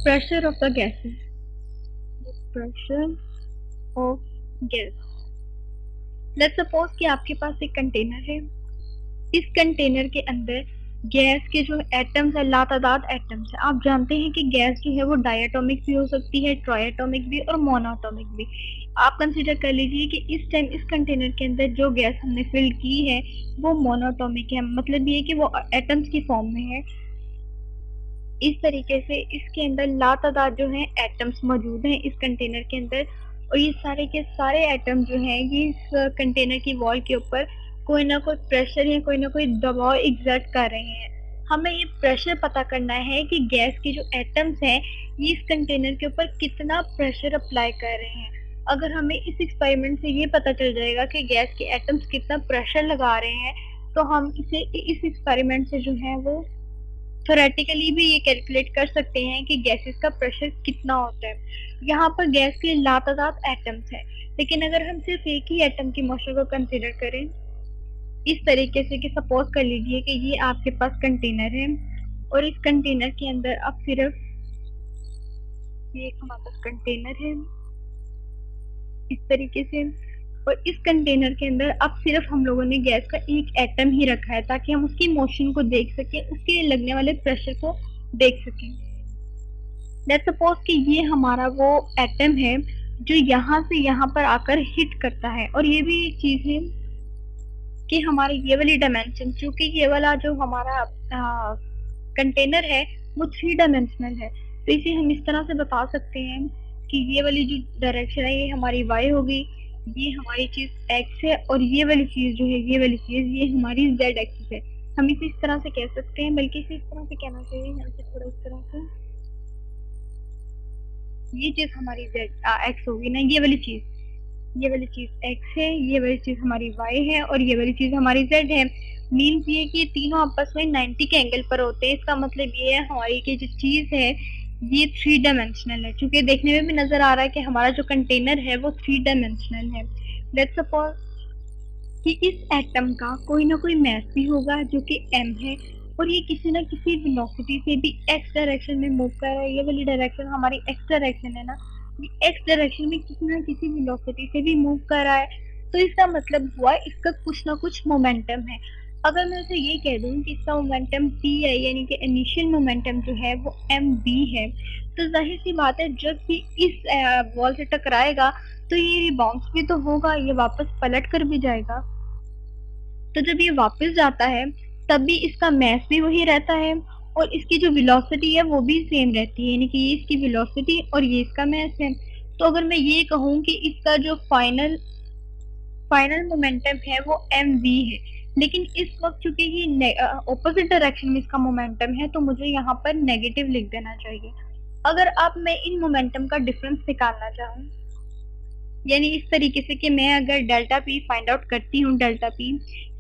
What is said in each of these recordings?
pressure of the gases, pressure of gas. Let's suppose कि आपके पास एक कंटेनर है। इस कंटेनर के अंदर गैस के जो एटम्स है, लातादाद एटम्स है। आप जानते हैं कि गैस जो है वो डायटोमिक भी हो सकती है, ट्राइएटोमिक भी और मोनोटोमिक भी। आप कंसीडर कर लीजिए कि इस टाइम इस कंटेनर के अंदर जो गैस हमने फिल की है वो मोनोटोमिक है, मतलब ये कि वो एटम्स की फॉर्म में है। इस तरीके से इसके अंदर लातादाद जो है एटम्स मौजूद हैं इस कंटेनर के अंदर, और ये सारे के सारे एटम जो हैं ये इस कंटेनर की वॉल के ऊपर कोई ना कोई प्रेशर या कोई ना कोई दबाव एग्जर्ट कर रहे हैं। हमें ये प्रेशर पता करना है कि गैस के जो एटम्स हैं ये इस कंटेनर के ऊपर कितना प्रेशर अप्लाई कर रहे हैं। अगर हमें इस एक्सपेरिमेंट से ये पता चल जाएगा कि गैस के एटम्स कितना प्रेशर लगा रहे हैं, तो हम इसे इस एक्सपेरिमेंट से जो है वो थ्योरेटिकली भी ये कैलकुलेट कर सकते हैं कि गैसेस का प्रेशर कितना होता है। यहाँ पर गैस के लातादाद एटम्स हैं, लेकिन अगर हम सिर्फ एक ही एटम की मोशन को कंसीडर करें इस तरीके से कि सपोज कर लीजिए कि ये आपके पास कंटेनर है और इस कंटेनर के अंदर अब सिर्फ ये एक हमारे पास कंटेनर है इस तरीके से, और इस कंटेनर के अंदर अब सिर्फ हम लोगों ने गैस का एक एटम ही रखा है ताकि हम उसकी मोशन को देख सकें, उसके लगने वाले प्रेशर को देख सकें। लेट्स सपोज कि ये हमारा वो एटम है जो यहाँ से यहाँ पर आकर हिट करता है, और ये भी एक चीज है कि हमारे ये वाली डायमेंशन, चूंकि ये वाला जो हमारा कंटेनर है वो 3 डायमेंशनल है, तो इसे हम इस तरह से बता सकते हैं कि ये वाली जो डायरेक्शन है ये हमारी y होगी, ये हमारी चीज x है, और ये वाली चीज जो है ये वाली चीज ये हमारी z एक्सिस है। हम इसे इस तरह से कह सकते हैं, बल्कि इसे इस तरह से कहना चाहिए, यहाँ से थोड़ा इस तरह से, ये चीज हमारी z x होगी ना, ये वाली चीज x है, ये वाली चीज हमारी y है, और ये वाली चीज हमारी z है। मीन्स ये कि तीनों आपस में 90 के एंगल पर होते हैं। इसका मतलब ये है हमारी की जो चीज है ये 3 डायमेंशनल है, क्योंकि देखने में भी नजर आ रहा है कि हमारा जो कंटेनर है वो 3 डायमेंशनल है। लेट्स सपोज कि इस एटम का कोई ना कोई मास भी होगा जो कि m है, और ये किसी ना किसी वेलोसिटी से भी x डायरेक्शन में मूव कर रहा है। ये वाली डायरेक्शन हमारी x डायरेक्शन है ना, ये x डायरेक्शन में किसी ना किसी वेलोसिटी से भी मूव कर रहा है, तो इसका मतलब हुआ इसका कुछ ना कुछ मोमेंटम है। अगर मैं उसे ये कह दूं कि इसका मोमेंटम p है, यानी कि इनिशियल मोमेंटम जो है वो mv है, तो जाहिर सी बात है जब भी इस वॉल से टकराएगा तो ये रिबाउंस भी तो होगा, ये वापस पलट कर भी जाएगा। तो जब ये वापस जाता है तब भी इसका मास भी वही रहता है, और इसकी जो वेलोसिटी है वो भी सेम रहती है, यानी कि ये इसकी वेलोसिटी और ये इसका मास है। तो अगर मैं ये कहूँ कि इसका जो फाइनल मोमेंटम है वो mv है, लेकिन इस वक्त चूंकि ये ऑपोजिट डायरेक्शन में इसका मोमेंटम है, तो मुझे यहाँ पर नेगेटिव लिख देना चाहिए। अगर अब मैं इन मोमेंटम का डिफरेंस निकालना चाहूँ, यानी इस तरीके से कि मैं अगर डेल्टा पी फाइंड आउट करती हूँ डेल्टा पी,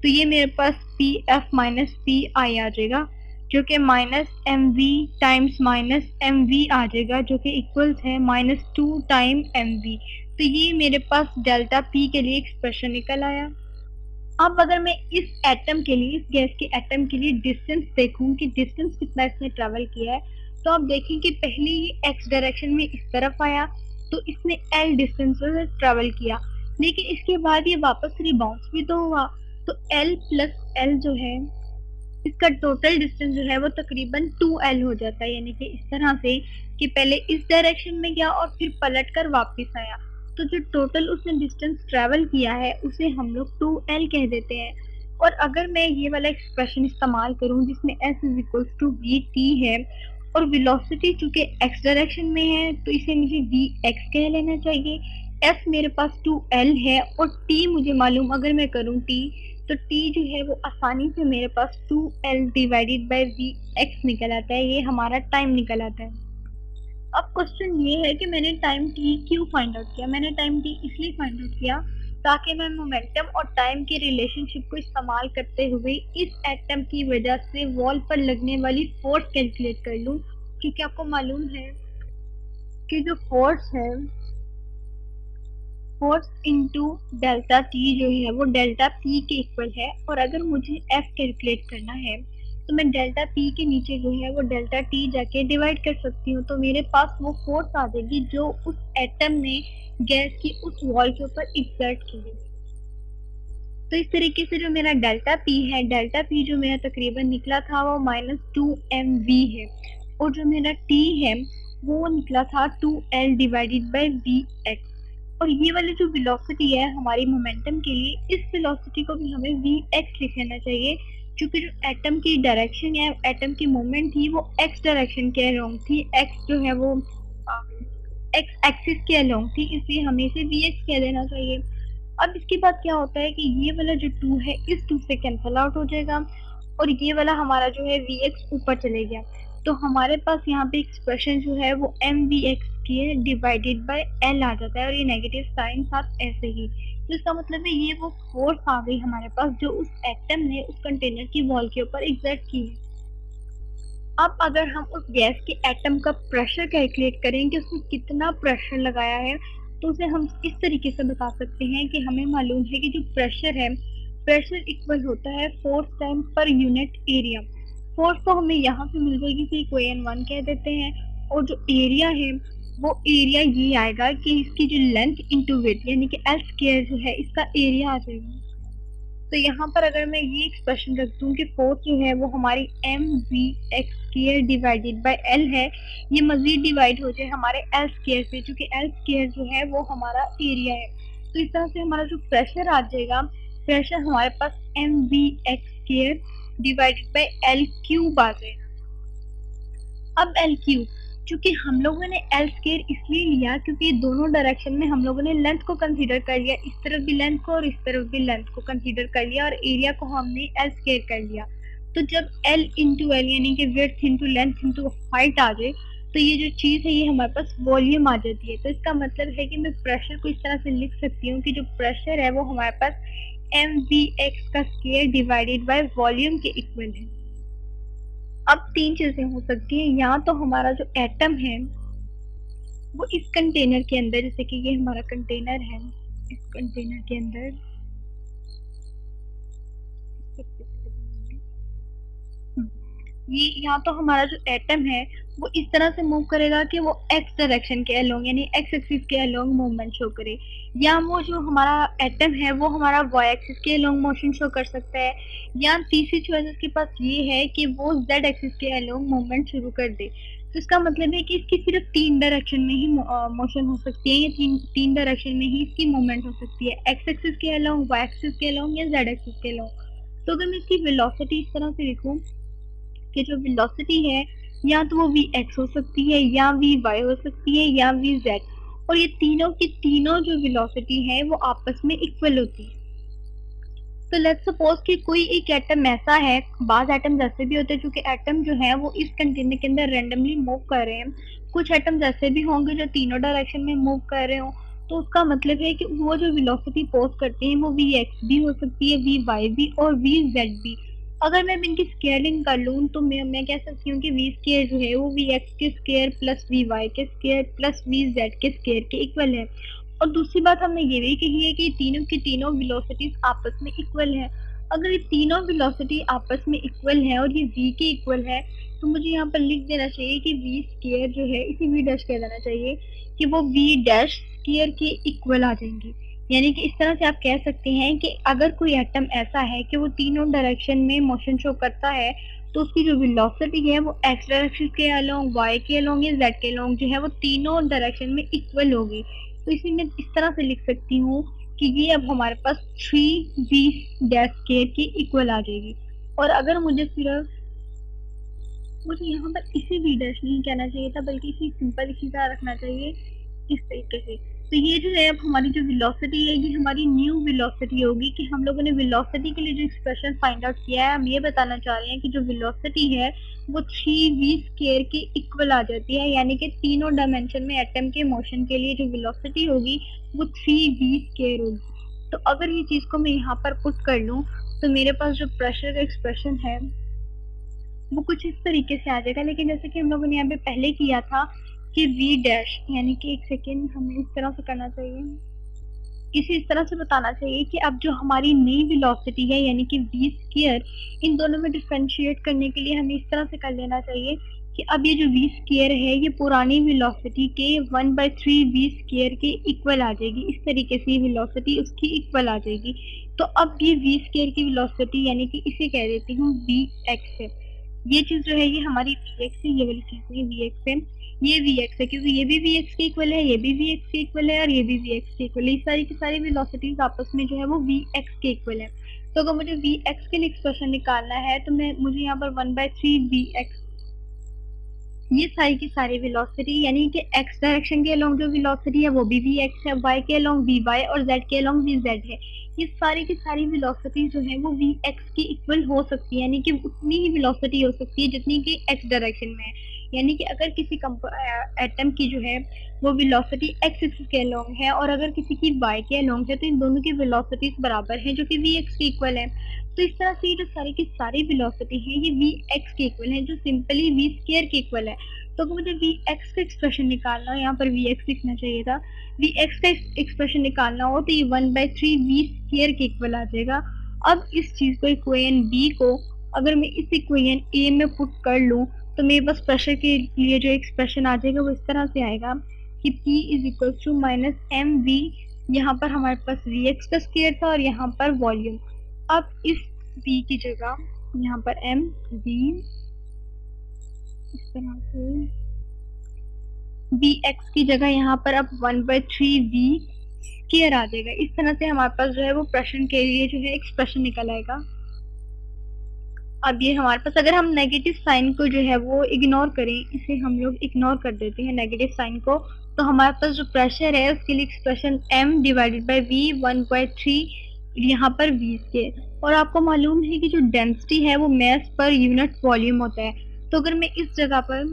तो ये मेरे पास P F minus P I आ जाएगा, जो कि minus M V times minus M V आ जाएगा, जो कि इक्वल्स है -2 टाइम एम वी। तो ये मेरे पास डेल्टा पी के लिए एक्सप्रेशन निकल आया। अब अगर मैं इस एटम के लिए, इस गैस के एटम के लिए डिस्टेंस देखूं कि डिस्टेंस कितना इसने ट्रेवल किया है, तो आप देखें कि पहले ये एक्स डायरेक्शन में इस तरफ आया तो इसने एल डिस्टेंस से ट्रेवल किया, लेकिन इसके बाद ये वापस रिबाउंस भी तो हुआ, तो एल प्लस एल जो है इसका टोटल डिस्टेंस जो है वो तकरीबन 2l हो जाता है, यानी कि इस तरह से कि पहले इस डायरेक्शन में गया और फिर पलट कर वापस आया, तो जो टोटल उसने डिस्टेंस ट्रेवल किया है उसे हम लोग 2l कह देते हैं। और अगर मैं ये वाला एक्सप्रेशन इस्तेमाल करूं जिसमें s is equal to V T है, और वेलोसिटी चूंकि x डायरेक्शन में है तो इसे मुझे vx कह लेना चाहिए। s मेरे पास 2l है और t मुझे मालूम, अगर मैं करूं t, तो t जो है वो आसानी से मेरे पास 2l डिवाइडेड बाय vx निकल आता है, ये हमारा टाइम निकल आता है। अब क्वेश्चन ये है कि मैंने टाइम t क्यों फाइंड आउट किया। मैंने टाइम t इसलिए फाइंड आउट किया ताकि मैं मोमेंटम और टाइम की रिलेशनशिप को इस्तेमाल करते हुए इस एटम की वजह से वॉल पर लगने वाली फोर्स कैलकुलेट कर लूं, क्योंकि आपको मालूम है कि जो फोर्स है, फोर्स इनटू डेल्टा टी जो है वो डेल्टा पी के इक्वल है, और अगर मुझे एफ कैलकुलेट करना है तो मैं डेल्टा पी के नीचे जो है वो डेल्टा टी जाके डिवाइड कर सकती हूँ, तो मेरे पास वो फोर्स आ जाएगी जो उस एटम ने गैस की उस वॉल के ऊपर एक्सर्ट की है। तो इस तरीके से जो मेरा डेल्टा पी है, डेल्टा पी जो मेरा तकरीबन निकला था वो -2mv है, और जो मेरा टी है वो निकला था 2l divided by we x. और ये वाली जो वेलोसिटी है हमारी मोमेंटम के लिए, इस वेलोसिटी को भी हमें वी एक्स लिख लेना चाहिए, क्योंकि जो एटम की डायरेक्शन है, एटम की मूवमेंट थी वो एक्स डायरेक्शन के अलोंग थी, एक्स जो है वो एक्स एक्सिस के अलोंग थी, इसलिए हमें इसे वी एक्स कह देना चाहिए। अब इसके बाद क्या होता है कि ये वाला जो 2 है इस 2 से कैंसल आउट हो जाएगा, और ये वाला हमारा जो है वी एक्स ऊपर चले गया, तो हमारे पास यहाँ पे एक्सप्रेशन जो है वो एम वी एक्स की डिवाइडेड बाय एल आ जाता है, और ये नेगेटिव साइन साथ ऐसे ही। तो इसका मतलब है ये वो फोर्स आ गई हमारे पास जो उस एटम ने उस कंटेनर की वॉल के ऊपर एग्जर्ट की है। अब अगर हम उस गैस के एटम का प्रेशर कैलकुलेट करें कि उसने कितना प्रेशर लगाया है, तो उसे हम इस तरीके से बता सकते हैं कि हमें मालूम है कि जो प्रेशर है, प्रेशर इक्वल होता है force time per unit area. Force तो हमें यहाँ से मिल जाएगी, फिर कोई n1 कह देते हैं, और जो एरिया है वो एरिया ये आएगा कि इसकी जो लेंथ इंटू विड्थ यानी कि एल स्क्वायर जो है इसका एरिया आ जाएगा। तो यहाँ पर अगर मैं ये एक्सप्रेशन रख दूँ कि फोर्स जो है वो हमारी M V X square divided by L है, ये मजीद डिवाइड हो जाए हमारे एल स्क्वायर से, क्योंकि एल स्क्वायर जो है वो हमारा एरिया है। तो इस तरह से हमारा जो प्रेशर आ जाएगा, प्रेशर हमारे पास M V X square divided by L cube आ जाएगा। अब एल क्यूब, क्योंकि हम लोगों ने एल स्क्वायर इसलिए लिया क्योंकि दोनों डायरेक्शन में हम लोगों ने लेंथ को कंसीडर कर लिया, इस तरफ भी लेंथ को और इस तरफ भी लेंथ को कंसीडर कर लिया, और एरिया को हमने एल स्क्वायर कर लिया। तो जब एल इंटू एल यानी कि width into length into height आ जाए, तो ये जो चीज़ है ये हमारे पास वॉल्यूम आ जाती है। तो इसका मतलब है कि मैं प्रेशर को इस तरह से लिख सकती हूँ कि जो प्रेशर है वो हमारे पास एम वी एक्स का स्क्वायर डिवाइडेड बाय वॉल्यूम के इक्वल है। अब तीन चीजें हो सकती हैं, या तो हमारा जो एटम है वो इस कंटेनर के अंदर, जैसे कि ये हमारा कंटेनर है, इस कंटेनर के अंदर ये, या तो हमारा जो एटम है वो इस तरह से मूव करेगा कि वो एक्स डायरेक्शन के अलोंग यानी एक्स एक्सिस के अलोंग मूवमेंट शो करे, या वो जो हमारा एटम है वो हमारा वाई एक्सिस के अलोंग मोशन शो कर सकता है, या तीसरी चॉइस उसके पास ये है कि वो जेड एक्सिस के अलोंग मूवमेंट शुरू कर दे। तो इसका मतलब है कि इसकी सिर्फ तीन डायरेक्शन में ही मोशन हो सकती है, या तीन डायरेक्शन में ही इसकी मूवमेंट हो सकती है, एक्स एक्सिस के अलोंग, वाई एक्सिस के अलोंग या जेड एक्सिस के अलोंग। तो अगर मैं इसकी वेलोसिटी इस तरह से लिखूं कि जो वेलोसिटी है या तो वो वी एक्स हो सकती है, या वी वाई हो सकती है, या वी जेड, और ये तीनों की तीनों जो वेलोसिटी है वो आपस में इक्वल होती है। तो लेट्स सपोज कि कोई एक एटम ऐसा है, बाज एटम ऐसे भी होते हैं क्योंकि एटम जो है वो इस कंटेनर के अंदर रैंडमली मूव कर रहे हैं, कुछ एटम ऐसे भी होंगे जो तीनों डायरेक्शन में मूव कर रहे हो, तो उसका मतलब है कि वो जो वेलोसिटी पोज करते हैं वो वी एक्स भी हो सकती है, वी वाई भी और वी जेड भी। अगर मैं इनकी स्केयरिंग कर लूँ तो मैं कह सकती हूँ कि वी स्केयर जो है वो वी एक्स के स्केयर प्लस वी वाई के स्केयर प्लस वी जेड के स्केयर के इक्वल है। और दूसरी बात हमने ये भी कही है कि तीनों की तीनों वेलोसिटीज आपस में इक्वल है। अगर ये तीनों वेलोसिटी आपस में इक्वल है और ये v के इक्वल है, तो मुझे यहाँ पर लिख देना चाहिए कि v स्केयर जो है, इसे v डैश कह देना चाहिए कि वो v डैश स्केयर के इक्वल आ जाएंगी। यानी कि इस तरह से आप कह सकते हैं कि अगर कोई एटम ऐसा है कि वो तीनों डायरेक्शन में मोशन शो करता है, तो उसकी जो वेलोसिटी है वो एक्स डायरेक्शन के अलोंग, वाई के अलोंग या जेड के अलोंग जो है वो तीनों डायरेक्शन में इक्वल होगी। तो इसे मैं इस तरह से लिख सकती हूँ कि ये अब हमारे पास 3v डैश स्क्वायर के इक्वल आ जाएगी। और अगर मुझे यहाँ पर इसे v डैश नहीं कहना चाहिए था, बल्कि इसे सिंपल इसी तरह रखना चाहिए, इस तरीके से। तो ये जो है अब हमारी जो वेलोसिटी है ये हमारी न्यू वेलोसिटी होगी, कि हम लोगों ने वेलोसिटी के लिए जो एक्सप्रेशन फाइंड आउट किया है, हम ये बताना चाह रहे हैं कि जो वेलोसिटी है वो 3v स्क्वायर के इक्वल आ जाती है, यानी कि तीनों डायमेंशन में एटम के मोशन के लिए जो वेलोसिटी होगी वो 3v स्क्वायर होगी। तो अगर ये चीज को मैं यहाँ पर पुट कर लूँ तो मेरे पास जो प्रेशर का एक्सप्रेशन है वो कुछ इस तरीके से आ जाएगा। लेकिन जैसे कि हम लोगों ने यहाँ पे पहले किया था कि v डैश, यानी कि एक सेकेंड हमें इस तरह से करना चाहिए इसे इस तरह से बताना चाहिए कि अब जो हमारी नई वेलोसिटी है यानी कि v स्क्वायर, इन दोनों में डिफरेंशिएट करने के लिए हमें इस तरह से कर लेना चाहिए कि अब ये जो v स्क्वायर है ये पुरानी वेलोसिटी के 1/3 v स्क्वायर के इक्वल आ जाएगी। इस तरीके से वेलोसिटी उसकी इक्वल आ जाएगी। तो अब ये v स्क्वायर की वेलोसिटी यानी कि इसे कह देती हूँ vx है। ये चीज जो है ये हमारी vx है, ये वाली चीज है vx है, ये vx है क्योंकि ये भी vx के इक्वल है, ये भी vx के इक्वल है और ये भी vx के इक्वल है। ये सारी की सारी वेलोसिटीज आपस में जो है वो vx के इक्वल है। तो अगर मुझे vx के लिए एक्सप्रेशन निकालना है तो मुझे यहाँ पर 1/3 vx, ये सारी की सारी वेलोसिटी यानी कि x डायरेक्शन के अलोंग जो वेलोसिटी है वो भी vx है, y के अलोंग vy और z के अलोंग vz है। ये सारी की सारी वेलोसिटी जो है वो vx की इक्वल हो सकती है, यानी कि उतनी ही वेलोसिटी हो सकती है जितनी कि x डायरेक्शन में है। यानी कि अगर किसी एटम की जो है वो वेलोसिटी x एक्सिस के अलोंग है और अगर किसी की y के अलोंग है तो इन दोनों की वेलोसिटीज बराबर है जो कि vx के इक्वल है। तो इस तरह से ये जो सारी की सारी वेलोसिटी है ये vx के इक्वल है जो सिंपली v स्क्वायर के इक्वल है। तो अगर मुझे vx का एक्सप्रेशन निकालना हो, यहाँ पर vx लिखना चाहिए था, vx का एक्सप्रेशन निकालना हो तो ये 1/3 v स्क्वायर के इक्वल आ जाएगा। अब इस चीज को इक्वेशन b को अगर मैं इस इक्वेशन a में पुट कर लूँ तो मेरे पास प्रेशर के लिए जो एक्सप्रेशन आ जाएगा वो इस तरह से आएगा कि P is equal to minus M V, यहाँ पर हमारे पास vx का स्क्वायर था और यहाँ पर वॉल्यूम। अब इस v की जगह यहाँ पर एम वी, इस तरह से vx की जगह यहाँ पर अब 1/3 v स्क्वायर आ जाएगा। इस तरह से हमारे पास जो है वो प्रश्न के लिए जो है एक्सप्रेशन निकल आएगा। अब ये हमारे पास अगर हम नेगेटिव साइन को जो है वो इग्नोर करें, इसे हम लोग इग्नोर कर देते हैं नेगेटिव साइन को, तो हमारे पास जो प्रेशर है उसके लिए expression m divided by v 1/3 यहाँ पर v स्क्वायर। और आपको मालूम है कि जो डेंसिटी है वो मास पर यूनिट वॉल्यूम होता है। तो अगर मैं इस जगह पर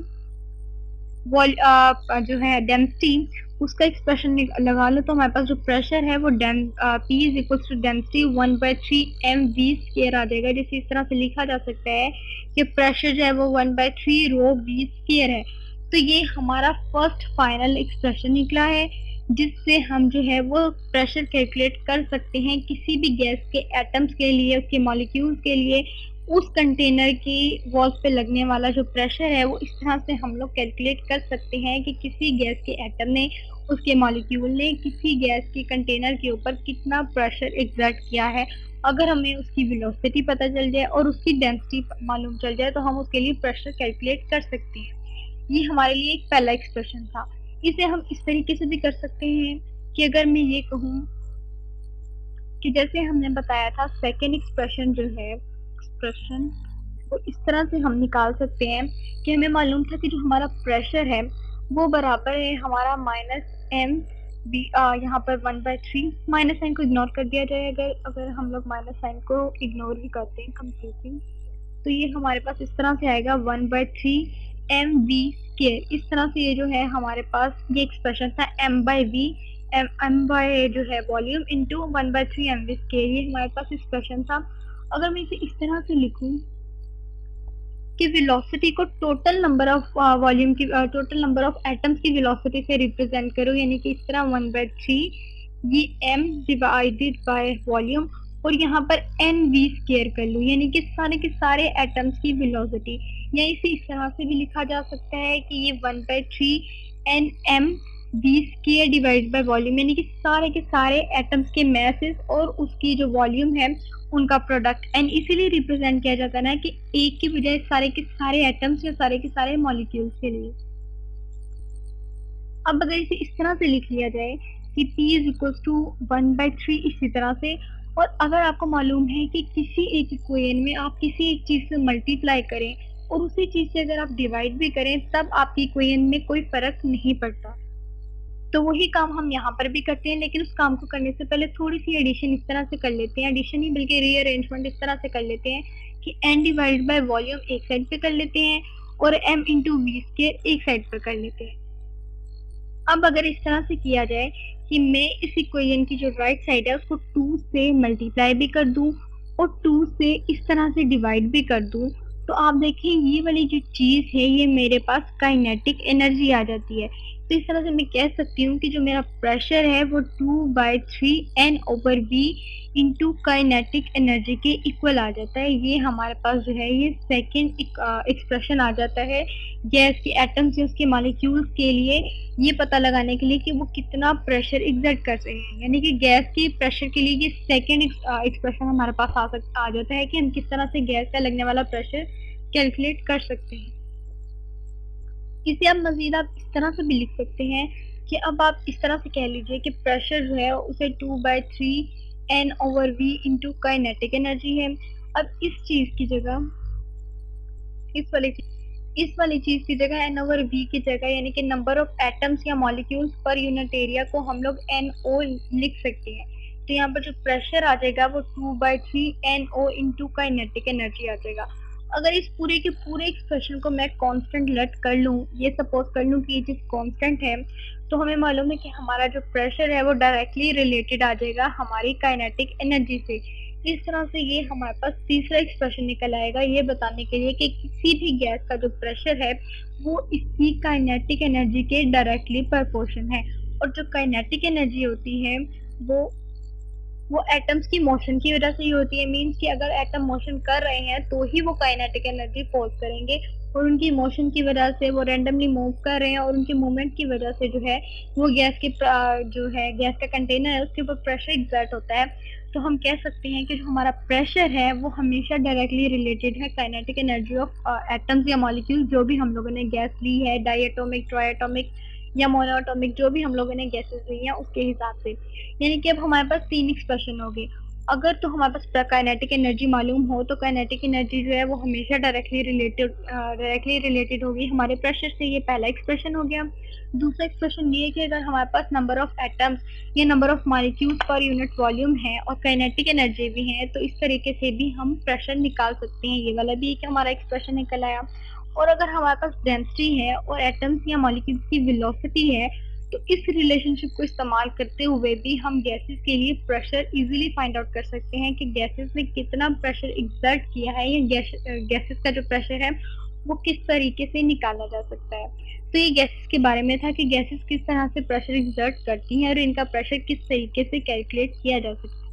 जो है डेंसिटी उसका एक्सप्रेशन लगा लो तो हमारे पास जो प्रेशर है वो P is equal to density 1/3 mv square आ जाएगा। जैसे इस तरह से लिखा जा सकता है कि प्रेशर जो है वो 1/3 रो v स्क्वायर है। तो ये हमारा फर्स्ट फाइनल एक्सप्रेशन निकला है जिससे हम जो है वो प्रेशर कैलकुलेट कर सकते हैं किसी भी गैस के एटम्स के लिए, उसके मॉलिक्यूल्स के लिए। उस कंटेनर की वॉल्स पे लगने वाला जो प्रेशर है वो इस तरह से हम लोग कैलकुलेट कर सकते हैं कि किसी गैस के एटम ने, उसके मॉलिक्यूल ने किसी गैस के कंटेनर के ऊपर कितना प्रेशर एग्जर्ट किया है। अगर हमें उसकी वेलोसिटी पता चल जाए और उसकी डेंसिटी मालूम चल जाए तो हम उसके लिए प्रेशर कैलकुलेट कर सकते हैं। ये हमारे लिए एक पहला एक्सप्रेशन था। इसे हम इस तरीके से भी कर सकते हैं कि अगर मैं ये कहूँ कि जैसे हमने बताया था सेकेंड एक्सप्रेशन जो है एक्सप्रेशन तो इस तरह से हम निकाल सकते हैं कि हमें मालूम था कि जो हमारा प्रेशर है वो बराबर है हमारा माइनस एम बी, यहाँ पर 1/3 माइनस साइन को इग्नोर कर दिया जाए। अगर हम लोग माइनस साइन को इग्नोर भी करते हैं कंप्लीटली तो ये हमारे पास इस तरह से आएगा 1/3 एम वी स्क्वायर। इस तरह से ये जो है हमारे पास ये एक्सप्रेशन था m by V, M by जो है volume into 1/3 M V square, ये हमारे पास एक्सप्रेशन था। अगर मैं इसे इस तरह से लिखूं कि वेलोसिटी को टोटल नंबर ऑफ वॉल्यूम की, टोटल नंबर ऑफ एटम्स की वेलोसिटी से रिप्रेजेंट करूं, यानी कि इस तरह 1/3 ये m डिवाइडेड बाय वॉल्यूम और यहाँ पर एन वी स्क्वायर कर लूं, यानी कि सारे के सारे एटम्स की वेलोसिटी। या इसे इस तरह से भी लिखा जा सकता है कि ये 1/3 N M V square divide by volume, यानी कि सारे के सारे एटम्स के मैसेस और उसकी जो वॉल्यूम है उनका प्रोडक्ट। एंड इसीलिए रिप्रेजेंट किया जाता है ना कि एक की बजाय सारे के सारे एटम्स या सारे के सारे मॉलिक्यूल्स के लिए। अब अगर इसे इस तरह से लिख लिया जाए कि P इज इक्वल टू 1/3 इसी तरह से, और अगर आपको मालूम है कि किसी एक इक्वेशन में आप किसी एक चीज से मल्टीप्लाई करें और उसी चीज से अगर आप डिवाइड भी करें तब आपकी इक्वेशन में कोई फर्क नहीं पड़ता। तो वही काम हम यहाँ पर भी करते हैं, लेकिन उस काम को करने से पहले थोड़ी सी एडिशन इस तरह से कर लेते हैं, एडिशन ही बल्कि रीअरेंजमेंट इस तरह से कर लेते हैं कि n डिवाइड बाय वॉल्यूम एक साइड पे कर लेते हैं और m इंटू वी स्क्वायर एक साइड पर कर लेते हैं। अब अगर इस तरह से किया जाए कि मैं इस इक्वेशन की जो राइट साइड है उसको 2 से मल्टीप्लाई भी कर दूं और 2 से इस तरह से डिवाइड भी कर दूं, तो आप देखें ये वाली जो चीज है ये मेरे पास काइनेटिक एनर्जी आ जाती है। तो इस तरह से मैं कह सकती हूँ कि जो मेरा प्रेशर है वो 2/3 N/V इंटू काइनेटिक एनर्जी के इक्वल आ जाता है। ये हमारे पास जो है ये सेकंड एक्सप्रेशन आ जाता है गैस के एटम्स या उसके मॉलिक्यूल्स के लिए, ये पता लगाने के लिए कि वो कितना प्रेशर एग्जर्ट कर रहे हैं। यानी कि गैस के प्रेशर के लिए ये सेकंड एक्सप्रेशन हमारे पास आ जाता है कि हम किस तरह से गैस का लगने वाला प्रेशर कैलकुलेट कर सकते हैं। इसे आप मजीद आप इस तरह से भी लिख सकते हैं कि अब आप इस तरह से कह लीजिए कि प्रेशर जो है उसे 2/3 N/V इंटू काइनेटिक एनर्जी है। अब इस चीज की जगह इस वाली चीज की जगह N/V की जगह यानी कि नंबर ऑफ एटम्स या मॉलिक्यूल्स पर यूनिट एरिया को हम लोग NO लिख सकते हैं। तो यहाँ पर जो प्रेशर आ जाएगा वो 2/3 NO इंटू काइनेटिक एनर्जी आ जाएगा। अगर इस पूरे के पूरे एक्सप्रेशन को मैं कांस्टेंट लेट कर लूँ, ये सपोज कर लूँ कि ये चीज कांस्टेंट है, तो हमें मालूम है कि हमारा जो प्रेशर है वो डायरेक्टली रिलेटेड आ जाएगा हमारी काइनेटिक एनर्जी से। इस तरह से ये हमारे पास तीसरा एक्सप्रेशन निकल आएगा ये बताने के लिए कि किसी भी गैस का जो प्रेशर है वो इसकी काइनेटिक एनर्जी के डायरेक्टली प्रोपोर्शन है। और जो काइनेटिक एनर्जी होती है वो एटम्स की मोशन की वजह से ही होती है। मींस कि अगर एटम मोशन कर रहे हैं तो ही वो काइनेटिक एनर्जी पोज करेंगे, और उनकी मोशन की वजह से वो रैंडमली मूव कर रहे हैं और उनके मूवमेंट की वजह से जो है वो जो है गैस का कंटेनर है उसके ऊपर प्रेशर एग्जर्ट होता है। तो हम कह सकते हैं कि जो हमारा प्रेशर है वो हमेशा डायरेक्टली रिलेटेड है काइनेटिक एनर्जी ऑफ एटम्स या मॉलिक्यूल जो भी हम लोगों ने गैस ली है, डाइएटॉमिक, ट्राइएटॉमिक या मोनोएटॉमिक, जो भी हम लोगों ने गैसेस ली हैं उसके हिसाब से। यानी कि अब हमारे पास 3 एक्सप्रेशन हो गए। अगर तो हमारे पास काइनेटिक एनर्जी मालूम हो तो काइनेटिक एनर्जी जो है वो हमेशा डायरेक्टली रिलेटेड होगी हमारे प्रेशर से। ये पहला एक्सप्रेशन हो गया। दूसरा एक्सप्रेशन ये है कि अगर हमारे पास नंबर ऑफ एटम्स या number of molecules per unit volume है और काइनेटिक एनर्जी भी है तो इस तरीके से भी हम प्रेशर निकाल सकते हैं। ये वाला भी एक हमारा एक्सप्रेशन निकल आया। और अगर हमारे पास डेंसिटी है और एटम्स या मॉलिक्यूल्स की वेलोसिटी है तो इस रिलेशनशिप को इस्तेमाल करते हुए भी हम गैसेस के लिए प्रेशर इजीली फाइंड आउट कर सकते हैं कि गैसेस ने कितना प्रेशर एग्जर्ट किया है या गैसेस का जो प्रेशर है वो किस तरीके से निकाला जा सकता है। तो ये गैसेस के बारे में था कि गैसेस किस तरह से प्रेशर एग्जर्ट करती हैं और इनका प्रेशर किस तरीके से कैलकुलेट किया जा सकता है।